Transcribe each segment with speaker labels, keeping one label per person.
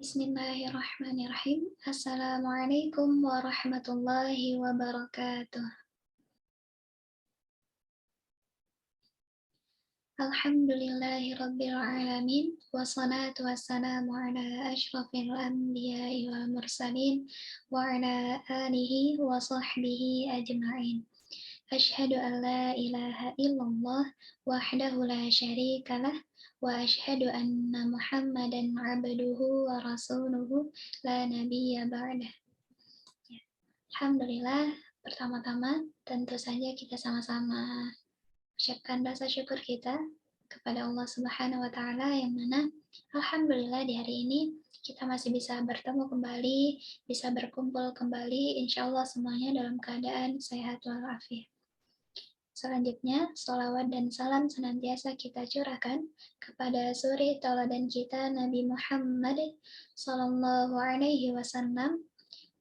Speaker 1: Bismillahirrahmanirrahim. Assalamualaikum warahmatullahi wabarakatuh. Alhamdulillahirabbil alamin wassalatu wassalamu ala asyrafil anbiya'i wal mursalin wa ala alihi wa sahbihi ajma'in. Asyhadu an la ilaha illallah wahdahu la syarikalah wa asyhadu anna Muhammadan abduhu wa rasuluhu la nabiyya ba'dah. Alhamdulillah, pertama-tama tentu saja kita sama-sama ucapkan rasa syukur kita kepada Allah Subhanahu wa taala yang mana alhamdulillah di hari ini kita masih bisa bertemu kembali, bisa berkumpul kembali, insya Allah semuanya dalam keadaan sehat walafiat. Selanjutnya, sholawat dan salam senantiasa kita curahkan kepada suri tauladan kita Nabi Muhammad Sallallahu Alaihi Wasallam,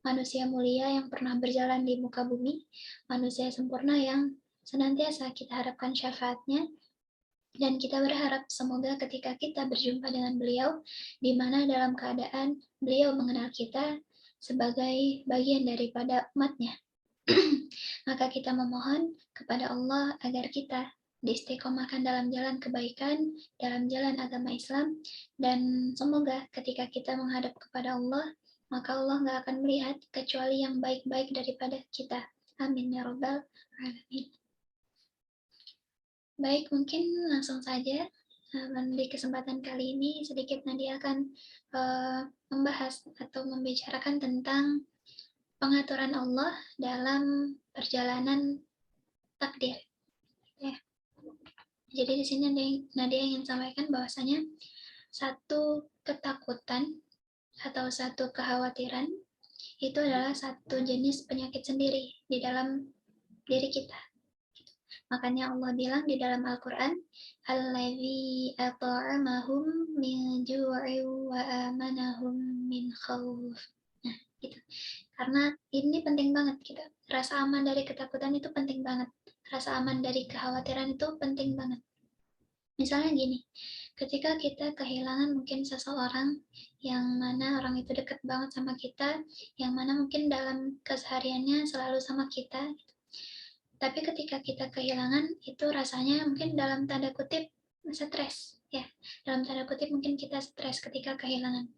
Speaker 1: manusia mulia yang pernah berjalan di muka bumi, manusia sempurna yang senantiasa kita harapkan syafaatnya, dan kita berharap semoga ketika kita berjumpa dengan beliau, di mana dalam keadaan beliau mengenal kita sebagai bagian daripada umatnya, maka kita memohon kepada Allah agar kita diistiqomahkan dalam jalan kebaikan, dalam jalan agama Islam, dan semoga ketika kita menghadap kepada Allah, maka Allah nggak akan melihat kecuali yang baik-baik daripada kita. Amin ya Rabbal Alamin. Baik, mungkin langsung saja di kesempatan kali ini sedikit Nadia akan membahas atau membicarakan tentang pengaturan Allah dalam perjalanan takdir. Ya. Jadi di sini Nadia ingin sampaikan bahwasanya satu ketakutan atau satu kekhawatiran itu adalah satu jenis penyakit sendiri di dalam diri kita. Makanya Allah bilang di dalam Al-Quran, Alladzi at'amahum min ju'i wa amanahum min khauf. Nah, gitu. Karena ini penting banget gitu. Rasa aman dari ketakutan itu penting banget. Rasa aman dari kekhawatiran itu penting banget. Misalnya gini, ketika kita kehilangan mungkin seseorang yang mana orang itu dekat banget sama kita, yang mana mungkin dalam kesehariannya selalu sama kita, tapi ketika kita kehilangan itu rasanya mungkin dalam tanda kutip stres, ya. Dalam tanda kutip mungkin kita stres ketika kehilangan.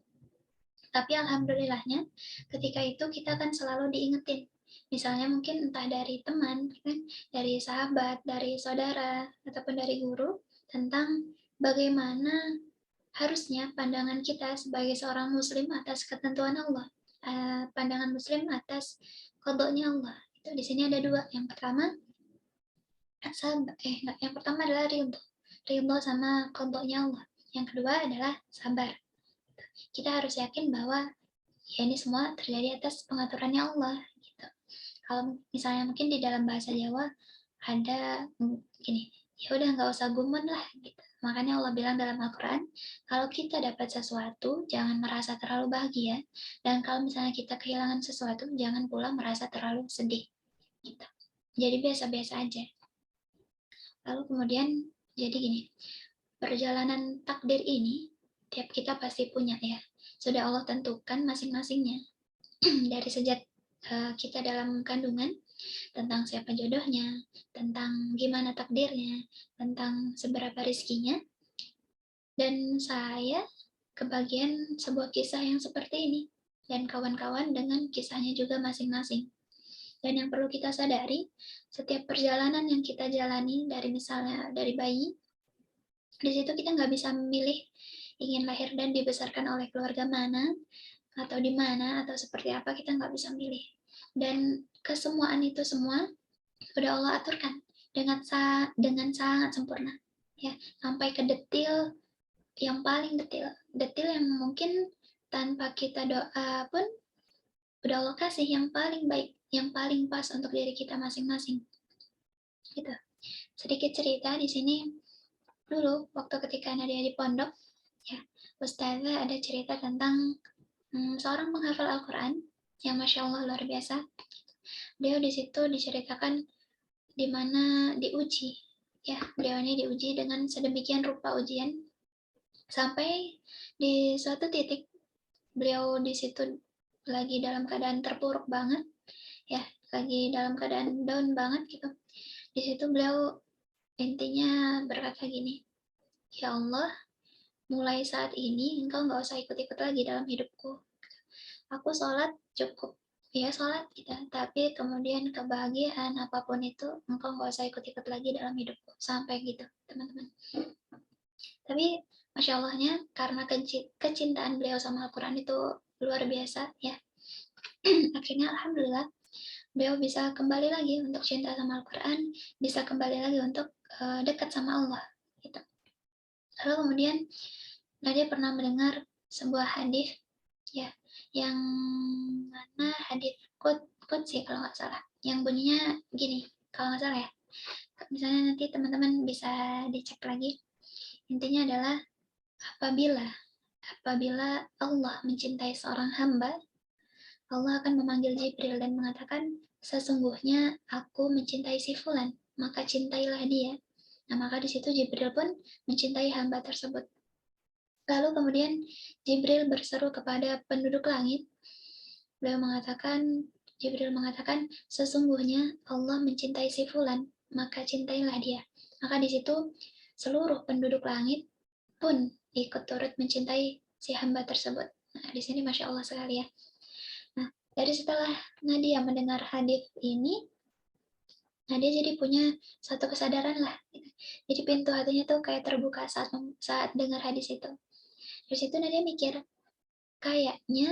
Speaker 1: Tapi alhamdulillahnya ketika itu kita kan selalu diingetin. Misalnya mungkin entah dari teman, kan, dari sahabat, dari saudara, ataupun dari guru tentang bagaimana harusnya pandangan kita sebagai seorang muslim atas ketentuan Allah, pandangan muslim atas qadanya Allah. Itu di sini ada dua. Yang pertama yang pertama adalah ridho sama qadanya Allah. Yang kedua adalah sabar. Kita harus yakin bahwa ya ini semua terjadi atas pengaturannya Allah gitu. Kalau misalnya mungkin di dalam bahasa Jawa ada gini, ya udah nggak usah gumun lah gitu. Makanya Allah bilang dalam Al-Quran, kalau kita dapat sesuatu jangan merasa terlalu bahagia, dan kalau misalnya kita kehilangan sesuatu jangan pula merasa terlalu sedih gitu. Jadi biasa-biasa aja. Lalu kemudian jadi gini, perjalanan takdir ini tiap kita pasti punya ya. Sudah Allah tentukan masing-masingnya. Dari sejak kita dalam kandungan, tentang siapa jodohnya, tentang gimana takdirnya, tentang seberapa rizkinya. Dan saya kebagian sebuah kisah yang seperti ini. Dan kawan-kawan dengan kisahnya juga masing-masing. Dan yang perlu kita sadari, setiap perjalanan yang kita jalani dari misalnya dari bayi, di situ kita nggak bisa memilih ingin lahir dan dibesarkan oleh keluarga mana, atau di mana, atau seperti apa, kita nggak bisa milih. Dan kesemuaan itu semua udah Allah aturkan dengan sangat sempurna. Ya, sampai ke detil yang paling detil yang mungkin tanpa kita doa pun udah Allah kasih yang paling baik, yang paling pas untuk diri kita masing-masing. Gitu. Sedikit cerita di sini dulu waktu ketika Nadia di pondok, ya, Ustazah ada cerita tentang seorang penghafal Al-Quran yang Masya Allah luar biasa. Dia di situ diceritakan di mana diuji, ya, beliau ini diuji dengan sedemikian rupa ujian sampai di suatu titik beliau di situ lagi dalam keadaan terpuruk banget, ya, lagi dalam keadaan down banget gitu. Di situ beliau intinya berkata gini, "Ya Allah, mulai saat ini Engkau nggak usah ikut-ikut lagi dalam hidupku. Aku sholat cukup, ya sholat kita, tapi kemudian kebahagiaan apapun itu Engkau nggak usah ikut-ikut lagi dalam hidupku." Sampai gitu, teman-teman. Tapi Masya Allahnya, karena kecintaan beliau sama Al-Quran itu luar biasa, ya. Akhirnya Alhamdulillah, beliau bisa kembali lagi untuk cinta sama Al-Quran, bisa kembali lagi untuk dekat sama Allah. Gitu. Lalu kemudian Nadia pernah mendengar sebuah hadis, ya, yang mana hadis qudsi kalau nggak salah, yang bunyinya gini, kalau nggak salah ya. Misalnya nanti teman-teman bisa dicek lagi. Intinya adalah apabila apabila Allah mencintai seorang hamba, Allah akan memanggil Jibril dan mengatakan, sesungguhnya aku mencintai si Fulan, maka cintailah dia. Nah, maka di situ Jibril pun mencintai hamba tersebut. Lalu kemudian Jibril berseru kepada penduduk langit. Jibril mengatakan, sesungguhnya Allah mencintai si Fulan, maka cintailah dia. Maka di situ seluruh penduduk langit pun ikut turut mencintai si hamba tersebut. Nah, di sini Masya Allah sekali ya. Nah, dari setelah Nadia mendengar hadis ini, Nadia jadi punya satu kesadaran lah. Jadi pintu hatinya tuh kayak terbuka saat dengar hadis itu. Terus itu Nadia mikir, kayaknya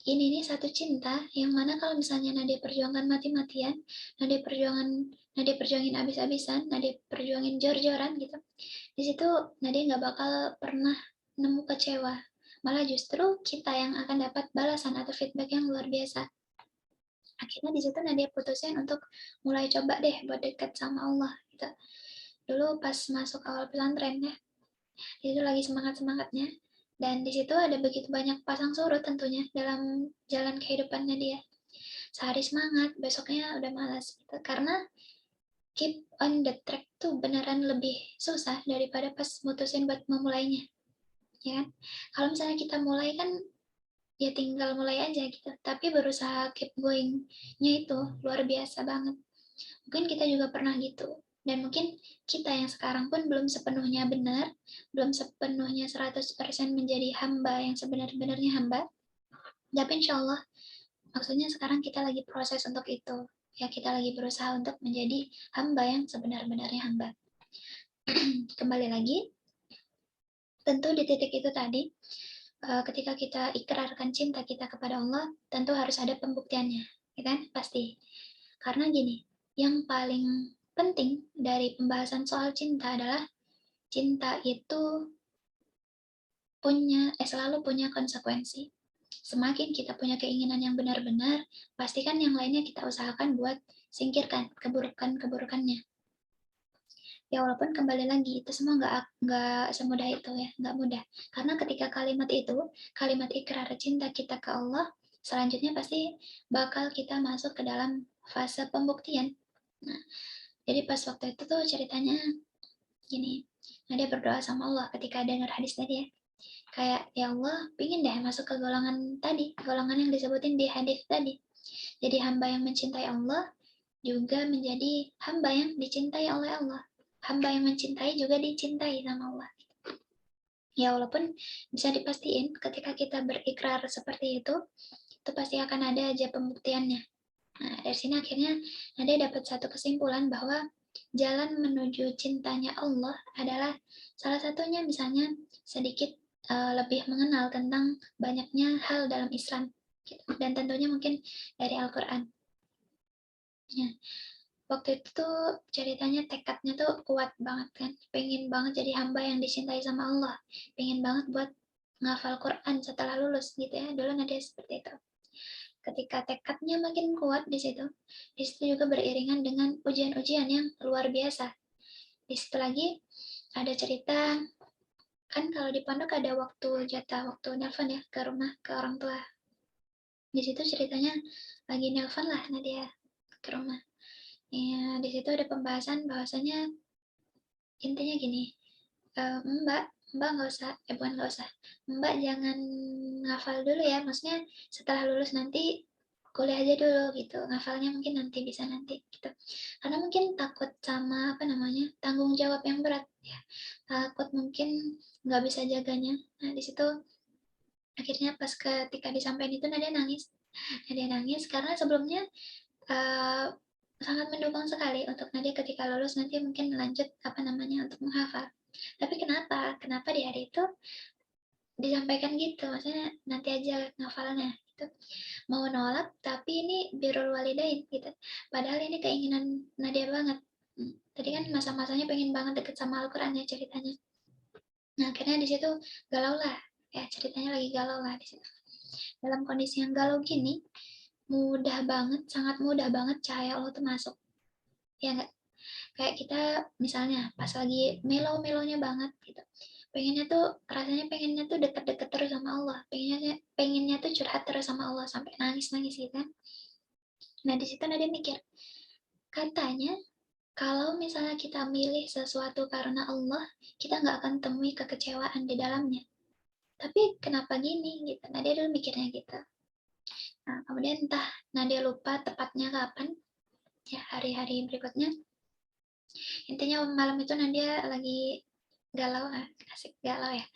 Speaker 1: ini nih satu cinta yang mana kalau misalnya Nadia perjuangkan mati-matian, Nadia perjuangin abis-abisan, Nadia perjuangin jor-joran gitu. Di situ Nadia nggak bakal pernah nemu kecewa. Malah justru kita yang akan dapat balasan atau feedback yang luar biasa. Akhirnya di situ Nadia putusin untuk mulai coba deh buat deket sama Allah gitu. Dulu pas masuk awal pesantren ya, itu lagi semangat-semangatnya, dan di situ ada begitu banyak pasang surut tentunya dalam jalan kehidupannya dia. Sehari semangat, besoknya udah malas gitu. Karena keep on the track tuh beneran lebih susah daripada pas mutusin buat memulainya, ya kan? Kalau misalnya kita mulai kan ya tinggal mulai aja gitu, tapi berusaha keep going-nya itu luar biasa banget. Mungkin kita juga pernah gitu, dan mungkin kita yang sekarang pun belum sepenuhnya benar, belum sepenuhnya 100% menjadi hamba yang sebenar-benarnya hamba, tapi insya Allah maksudnya sekarang kita lagi proses untuk itu, ya, kita lagi berusaha untuk menjadi hamba yang sebenar-benarnya hamba. Kembali lagi, tentu di titik itu tadi, ketika kita ikrarkan cinta kita kepada Allah, tentu harus ada pembuktiannya, ya kan? Pasti. Karena gini, yang paling penting dari pembahasan soal cinta adalah cinta itu selalu punya konsekuensi. Semakin kita punya keinginan yang benar-benar, pastikan yang lainnya kita usahakan buat singkirkan keburukan-keburukannya. Ya walaupun kembali lagi itu semua nggak semudah itu ya, nggak mudah. Karena ketika kalimat ikrar cinta kita ke Allah, selanjutnya pasti bakal kita masuk ke dalam fase pembuktian. Nah, jadi pas waktu itu tuh ceritanya gini, Nadia berdoa sama Allah ketika dengar hadis tadi ya. Kayak, ya Allah, pingin deh masuk ke golongan tadi, golongan yang disebutin di hadis tadi. Jadi hamba yang mencintai Allah, juga menjadi hamba yang dicintai oleh Allah. Hamba yang mencintai juga dicintai sama Allah. Ya walaupun bisa dipastiin ketika kita berikrar seperti itu pasti akan ada aja pembuktiannya. Nah, dari sini akhirnya Nadia dapat satu kesimpulan bahwa jalan menuju cintanya Allah adalah salah satunya misalnya sedikit lebih mengenal tentang banyaknya hal dalam Islam, dan tentunya mungkin dari Al-Quran. Ya, waktu itu tuh ceritanya tekadnya tuh kuat banget kan, pengen banget jadi hamba yang dicintai sama Allah, pengen banget buat ngafal Quran setelah lulus gitu ya, dulu Nadia seperti itu. Ketika tekadnya makin kuat di situ juga beriringan dengan ujian-ujian yang luar biasa. Di situ lagi ada cerita, kan kalau di pondok ada jatah waktu nelpon ya ke rumah, ke orang tua. Di situ ceritanya lagi nelpon lah Nadia ke rumah. Ya, di situ ada pembahasan bahwasanya intinya gini, Mbak, Mbak nggak usah, bukan nggak usah, Mbak jangan ngafal dulu ya, maksudnya setelah lulus nanti kuliah aja dulu gitu, ngafalnya mungkin nanti, bisa nanti gitu. Karena mungkin takut sama apa namanya, tanggung jawab yang berat ya, takut mungkin nggak bisa jaganya. Nah di situ akhirnya pas ketika disampaikan itu Nadia nangis karena sebelumnya uh, sangat mendukung sekali untuk Nadia ketika lulus nanti mungkin lanjut apa namanya untuk menghafal. Tapi kenapa di hari itu disampaikan gitu, maksudnya nanti aja ngafalnya gitu. Mau nolak tapi ini birrul walidain gitu. Padahal ini keinginan Nadia banget. Tadi kan masa-masanya pengen banget deket sama Al-Quran ya ceritanya. Nah akhirnya di situ galau lah, ya ceritanya lagi galau lah di situ. Dalam kondisi yang galau gini, mudah banget, sangat mudah banget cahaya Allah tuh masuk. Ya enggak? Kayak kita misalnya pas lagi melo-melonya banget gitu. Pengennya tuh deket-deket terus sama Allah. Pengennya tuh curhat terus sama Allah sampai nangis-nangis gitu kan. Nah, di situ Nadia mikir, katanya kalau misalnya kita milih sesuatu karena Allah, kita nggak akan temui kekecewaan di dalamnya. Tapi kenapa gini gitu? Nadia dulu mikirnya gitu. Nah, kemudian entah Nadia lupa tepatnya kapan, ya hari-hari berikutnya. Intinya malam itu Nadia lagi galau, asik galau ya.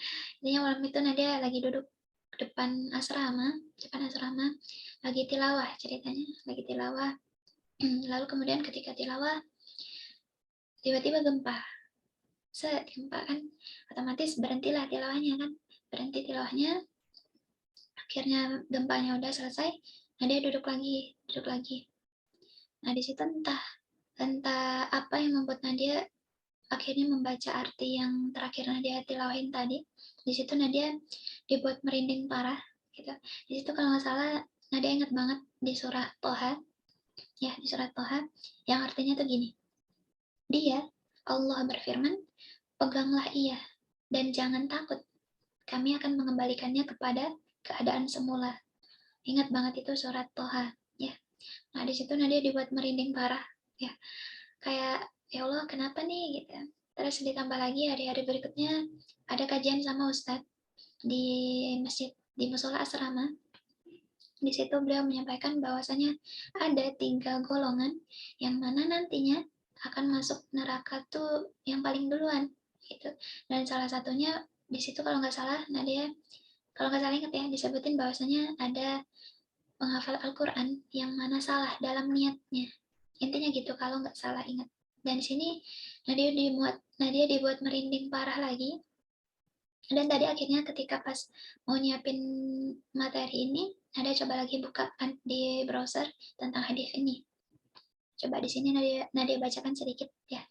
Speaker 1: Intinya malam itu Nadia lagi duduk depan asrama, lagi tilawah ceritanya, lagi tilawah. Lalu kemudian ketika tilawah, tiba-tiba gempa. Gempa kan, otomatis berhentilah tilawahnya kan. Berhenti tilawahnya, akhirnya gempanya udah selesai, Nadia duduk lagi. Nah di situ entah entah apa yang membuat Nadia akhirnya membaca arti yang terakhir Nadia tilawahin tadi. Di situ Nadia dibuat merinding parah gitu. Di situ kalau nggak salah Nadia ingat banget di surah Toha, ya di surah Toha yang artinya tuh gini. Dia, Allah berfirman, peganglah ia dan jangan takut. Kami akan mengembalikannya kepada keadaan semula. Ingat banget itu surat Toha, ya. Nah di situ Nadia dibuat merinding parah, ya. Kayak ya Allah kenapa nih gitu. Terus ditambah lagi hari-hari berikutnya ada kajian sama Ustadz di masjid, di musola asrama. Di situ beliau menyampaikan bahwasanya ada 3 golongan yang mana nantinya akan masuk neraka tuh yang paling duluan gitu. Dan salah satunya di situ kalau nggak salah Nadia, kalau nggak salah ingat ya, disebutin bahwasanya ada penghafal Al-Quran yang mana salah dalam niatnya. Intinya gitu kalau nggak salah ingat. Dan di sini Nadia dibuat merinding parah lagi. Dan tadi akhirnya ketika pas mau nyiapin materi ini, Nadia coba lagi buka di browser tentang hadis ini. Coba di sini Nadia bacakan sedikit ya.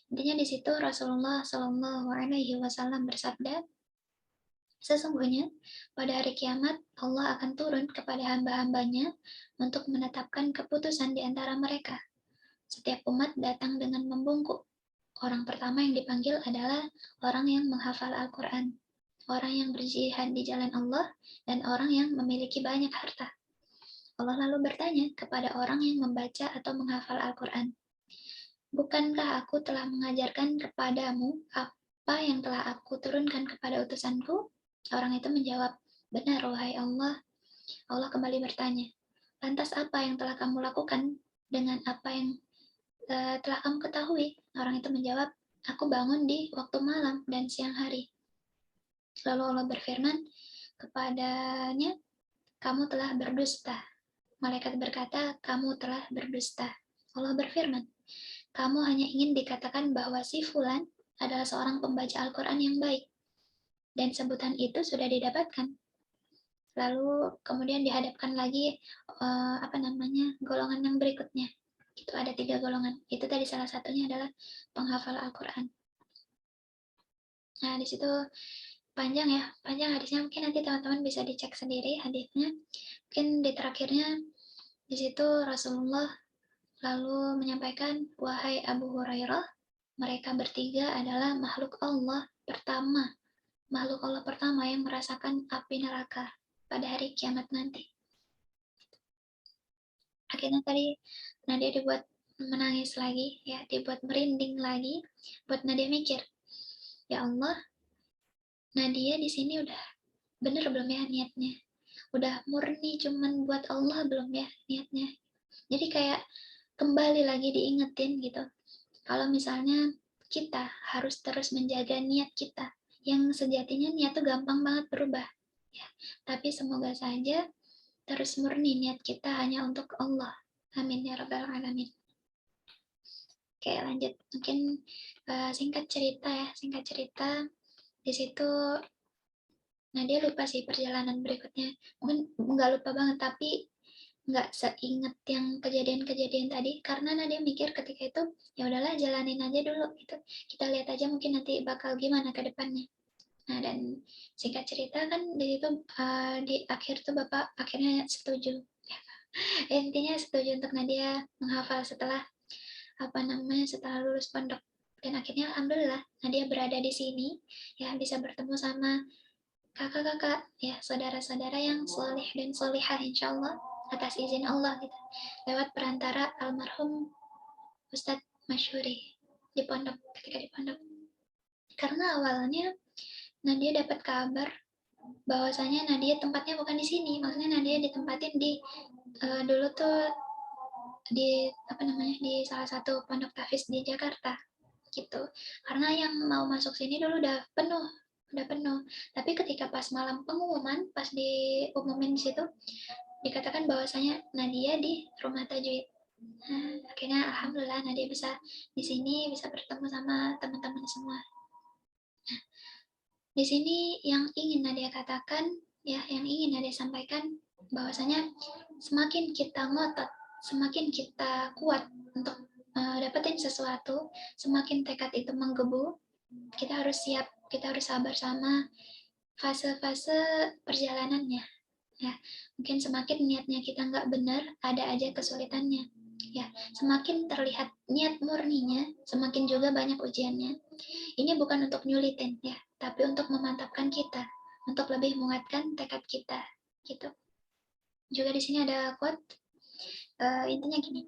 Speaker 1: Intinya di situ Rasulullah Shallallahu Alaihi Wasallam bersabda, sesungguhnya pada hari kiamat Allah akan turun kepada hamba-hambanya untuk menetapkan keputusan di antara mereka. Setiap umat datang dengan membungkuk. Orang pertama yang dipanggil adalah orang yang menghafal Al-Quran, orang yang berjihad di jalan Allah, dan orang yang memiliki banyak harta. Allah lalu bertanya kepada orang yang membaca atau menghafal Al-Quran, bukankah aku telah mengajarkan kepadamu apa yang telah aku turunkan kepada utusanku? Orang itu menjawab, benar wahai Allah. Allah kembali bertanya, lantas apa yang telah kamu lakukan dengan apa yang telah kamu ketahui? Orang itu menjawab, aku bangun di waktu malam dan siang hari. Lalu Allah berfirman kepadanya, kamu telah berdusta. Malaikat berkata, kamu telah berdusta. Allah berfirman, kamu hanya ingin dikatakan bahwa si Fulan adalah seorang pembaca Al-Quran yang baik. Dan sebutan itu sudah didapatkan. Lalu kemudian dihadapkan lagi golongan yang berikutnya. Itu ada 3 golongan. Itu tadi salah satunya adalah penghafal Al-Quran. Nah, di situ panjang hadisnya, mungkin nanti teman-teman bisa dicek sendiri hadisnya. Mungkin di terakhirnya di situ Rasulullah lalu menyampaikan, wahai Abu Hurairah, mereka bertiga adalah makhluk Allah pertama yang merasakan api neraka pada hari kiamat nanti. Akhirnya tadi Nadia dibuat menangis lagi, ya, dibuat merinding lagi, buat Nadia mikir, ya Allah, Nadia di sini udah bener belum ya niatnya? Udah murni cuman buat Allah belum ya niatnya? Jadi kayak kembali lagi diingetin gitu. Kalau misalnya kita harus terus menjaga niat kita, yang sejatinya niat tuh gampang banget berubah. Ya, tapi semoga saja terus murni niat kita hanya untuk Allah. Amin ya rabbal alamin. Oke, lanjut. Mungkin singkat cerita ya, singkat cerita di situ Nadia lupa sih perjalanan berikutnya. Mungkin nggak lupa banget, tapi nggak seinget yang kejadian-kejadian tadi karena Nadia mikir ketika itu ya udahlah jalanin aja dulu gitu, kita lihat aja mungkin nanti bakal gimana ke depannya. Nah, dan singkat cerita kan di situ di akhir tuh bapak akhirnya setuju. Intinya setuju untuk Nadia menghafal setelah setelah lulus pondok. Dan akhirnya alhamdulillah Nadia berada di sini ya, bisa bertemu sama kakak-kakak ya, saudara-saudara yang soleh dan solihah insya Allah atas izin Allah gitu, lewat perantara almarhum Ustadz Masyuri di pondok, ketika di pondok. Karena awalnya Nadia dapat kabar bahwasanya Nadia tempatnya bukan di sini, maksudnya Nadia ditempatin di dulu tuh di di salah satu pondok tahfiz di Jakarta gitu. Karena yang mau masuk sini dulu udah penuh. Tapi ketika pas malam pengumuman, pas diumumin di situ, dikatakan bahwasanya Nadia di rumah tajwid. Nah, akhirnya alhamdulillah Nadia bisa di sini, bisa bertemu sama teman-teman semua. Nah, di sini yang ingin Nadia katakan, ya, yang ingin Nadia sampaikan bahwasanya semakin kita ngotot, semakin kita kuat untuk dapetin sesuatu, semakin tekad itu menggebu, kita harus siap, kita harus sabar sama fase-fase perjalanannya. Ya, mungkin semakin niatnya kita nggak benar, ada aja kesulitannya. Ya, semakin terlihat niat murninya, semakin juga banyak ujiannya. Ini bukan untuk nyulitin ya, tapi untuk memantapkan kita, untuk lebih menguatkan tekad kita, gitu. Juga di sini ada quote, intinya gini,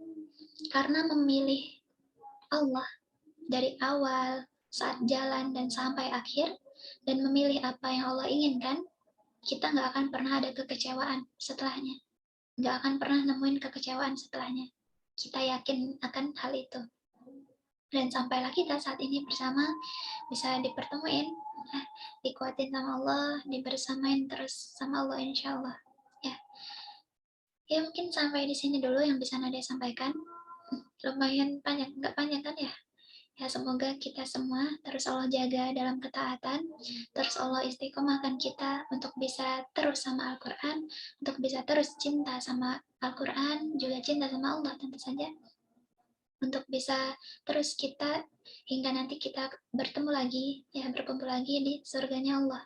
Speaker 1: karena memilih Allah dari awal, saat jalan dan sampai akhir, dan memilih apa yang Allah inginkan, kita nggak akan pernah ada kekecewaan setelahnya. Nggak akan pernah nemuin kekecewaan setelahnya. Kita yakin akan hal itu. Dan sampailah kita saat ini bersama, bisa dipertemuin, dikuatin sama Allah, dibersamain terus sama Allah insya Allah. Ya, ya mungkin sampai di sini dulu yang bisa Nadia sampaikan. Lumayan panjang, nggak panjang kan ya? Ya, semoga kita semua terus Allah jaga dalam ketaatan, terus Allah istiqomahkan kita untuk bisa terus sama Al-Quran, untuk bisa terus cinta sama Al-Quran, juga cinta sama Allah tentu saja, untuk bisa terus kita hingga nanti kita bertemu lagi, ya berkumpul lagi di surganya Allah.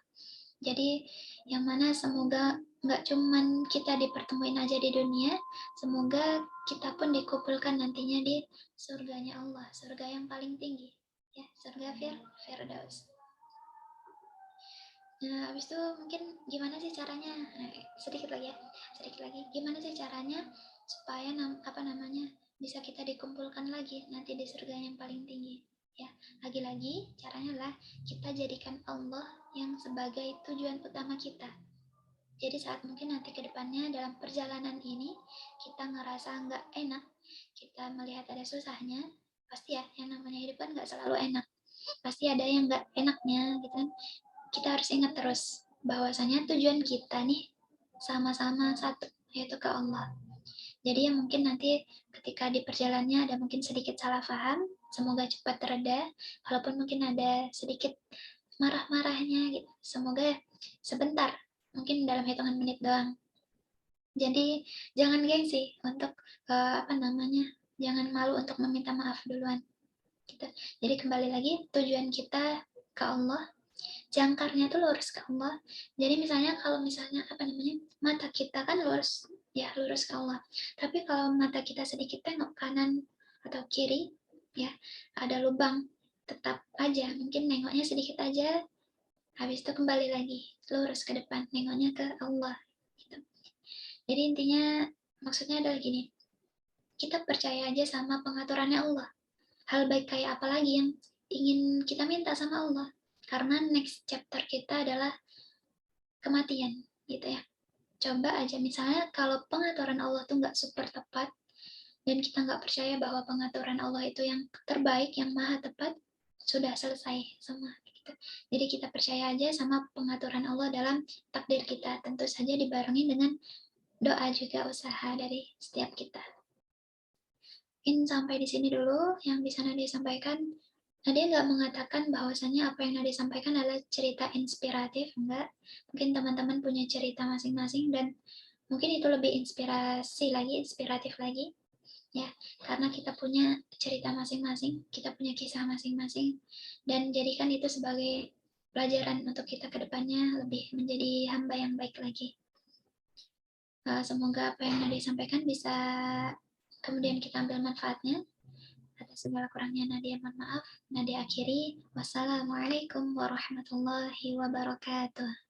Speaker 1: Jadi yang mana semoga nggak cuman kita dipertemuin aja di dunia, semoga kita pun dikumpulkan nantinya di surganya Allah, surga yang paling tinggi, ya surga Firdaus. Nah, habis itu mungkin gimana sih caranya? Sedikit lagi ya, sedikit lagi. Gimana sih caranya supaya bisa kita dikumpulkan lagi nanti di surga yang paling tinggi? Ya, lagi-lagi caranya adalah kita jadikan Allah yang sebagai tujuan utama kita. Jadi saat mungkin nanti ke depannya dalam perjalanan ini kita ngerasa nggak enak, kita melihat ada susahnya, pasti ya yang namanya hidup kan nggak selalu enak. Pasti ada yang nggak enaknya gitu kan. Kita harus ingat terus bahwasanya tujuan kita nih sama-sama satu, yaitu ke Allah. Jadi ya mungkin nanti ketika di perjalanannya ada mungkin sedikit salah paham, semoga cepat tereda, walaupun mungkin ada sedikit marah-marahnya gitu. Semoga sebentar, mungkin dalam hitungan menit doang. Jadi jangan gengsi untuk jangan malu untuk meminta maaf duluan. Gitu. Jadi kembali lagi tujuan kita ke Allah, jangkarnya tuh lurus ke Allah. Jadi misalnya kalau mata kita kan lurus, ya lurus ke Allah. Tapi kalau mata kita sedikit tengok kanan atau kiri, ya ada lubang, tetap aja mungkin nengoknya sedikit aja, habis itu kembali lagi lurus ke depan, nengoknya ke Allah. Gitu. Jadi intinya maksudnya adalah gini, kita percaya aja sama pengaturannya Allah. Hal baik kayak apa lagi yang ingin kita minta sama Allah? Karena next chapter kita adalah kematian, gitu ya. Coba aja misalnya kalau pengaturan Allah tuh nggak super tepat, dan kita nggak percaya bahwa pengaturan Allah itu yang terbaik, yang maha tepat, sudah selesai semua. Gitu. Jadi kita percaya aja sama pengaturan Allah dalam takdir kita. Tentu saja dibarengi dengan doa juga, usaha dari setiap kita. Mungkin sampai di sini dulu yang bisa Nadia sampaikan. Nadia nggak mengatakan bahwasannya apa yang Nadia sampaikan adalah cerita inspiratif, enggak. Mungkin teman-teman punya cerita masing-masing dan mungkin itu lebih inspiratif lagi, ya, karena kita punya cerita masing-masing, kita punya kisah masing-masing, dan jadikan itu sebagai pelajaran untuk kita ke depannya lebih menjadi hamba yang baik lagi. Semoga apa yang Nadia sampaikan bisa kemudian kita ambil manfaatnya. Atas segala kurangnya Nadia mohon maaf. Nadia akhiri. Wassalamualaikum warahmatullahi wabarakatuh.